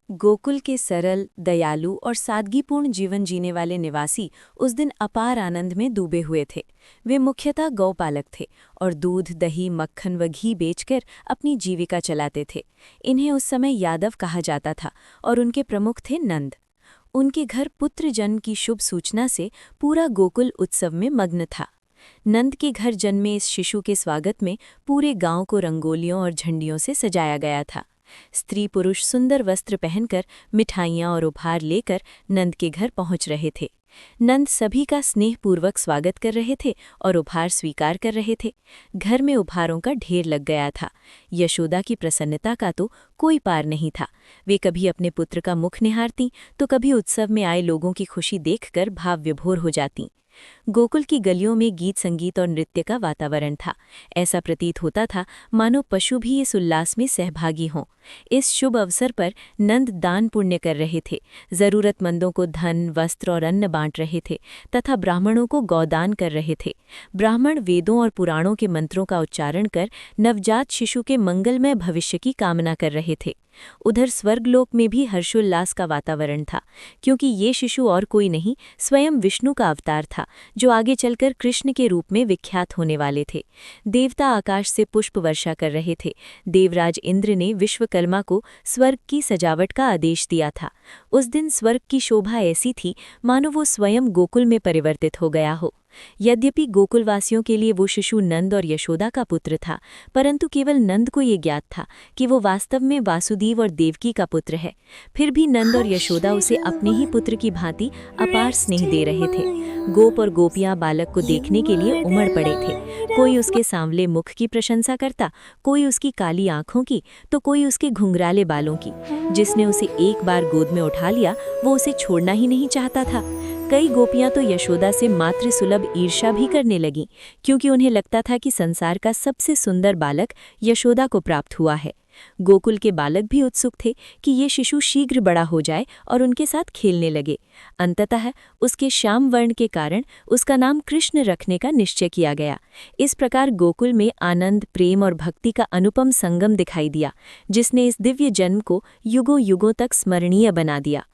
गोकुल के सरल, दयालु और सादगीपूर्ण जीवन जीने वाले निवासी उस दिन अपार आनंद में डूबे हुए थे। वे मुख्यतः गौपालक थे और दूध, दही, मक्खन व घी बेचकर अपनी जीविका चलाते थे। इन्हें उस समय यादव कहा जाता था और उनके प्रमुख थे नंद। उनके घर पुत्र जन्म की शुभ सूचना से पूरा गोकुल उत्सव में मग्न था। नंद के घर जन्मे इस शिशु के स्वागत में पूरे गांव को रंगोलियों और झंडियों से सजाया गया था। स्त्री पुरुष सुंदर वस्त्र पहनकर मिठाइयाँ और उपहार लेकर नंद के घर पहुंच रहे थे। नंद सभी का स्नेहपूर्वक स्वागत कर रहे थे और उपहार स्वीकार कर रहे थे। घर में उपहारों का ढेर लग गया था। यशोदा की प्रसन्नता का तो कोई पार नहीं था। वे कभी अपने पुत्र का मुख निहारती तो कभी उत्सव में आए लोगों की खुशी देखकर भाव विभोर हो जाती। गोकुल की गलियों में गीत संगीत और नृत्य का वातावरण था। ऐसा प्रतीत होता था मानो पशु भी इस उल्लास में सहभागी हों। इस शुभ अवसर पर नंद दान पुण्य कर रहे थे, जरूरतमंदों को धन, वस्त्र और अन्न बांट रहे थे तथा ब्राह्मणों को गौदान कर रहे थे। ब्राह्मण वेदों और पुराणों के मंत्रों का उच्चारण कर नवजात शिशु के मंगलमय भविष्य की कामना कर रहे थे। उधर स्वर्गलोक में भी हर्षोल्लास का वातावरण था, क्योंकि ये शिशु और कोई नहीं, स्वयं विष्णु का अवतार था, जो आगे चलकर कृष्ण के रूप में विख्यात होने वाले थे। देवता आकाश से पुष्प वर्षा कर रहे थे। देवराज इंद्र ने विश्वकर्मा को स्वर्ग की सजावट का आदेश दिया था। उस दिन स्वर्ग की शोभा ऐसी थी मानो वो स्वयं गोकुल में परिवर्तित हो गया हो। यद्यपि गोकुलवासियों के लिए वो शिशु नंद और यशोदा का पुत्र था, परंतु केवल नंद को ये ज्ञात था कि वो वास्तव में वासुदेव और देवकी का पुत्र है। फिर भी नंद और यशोदा उसे अपने ही पुत्र की भांति अपार स्नेह दे रहे थे। गोप और गोपियां बालक को देखने के लिए उमड़ पड़े थे। कोई उसके सांवले मुख की प्रशंसा करता, कोई उसकी काली आंखों की, तो कोई उसके घुंघराले बालों की। जिसने उसे एक बार गोद में उठा लिया वो उसे छोड़ना ही नहीं चाहता था। कई गोपियां तो यशोदा से मातृसुलभ ईर्ष्या भी करने लगीं, क्योंकि उन्हें लगता था कि संसार का सबसे सुंदर बालक यशोदा को प्राप्त हुआ है। गोकुल के बालक भी उत्सुक थे कि ये शिशु शीघ्र बड़ा हो जाए और उनके साथ खेलने लगे। अंततः उसके श्याम वर्ण के कारण उसका नाम कृष्ण रखने का निश्चय किया गया। इस प्रकार गोकुल में आनंद, प्रेम और भक्ति का अनुपम संगम दिखाई दिया, जिसने इस दिव्य जन्म को युगों युगों तक स्मरणीय बना दिया।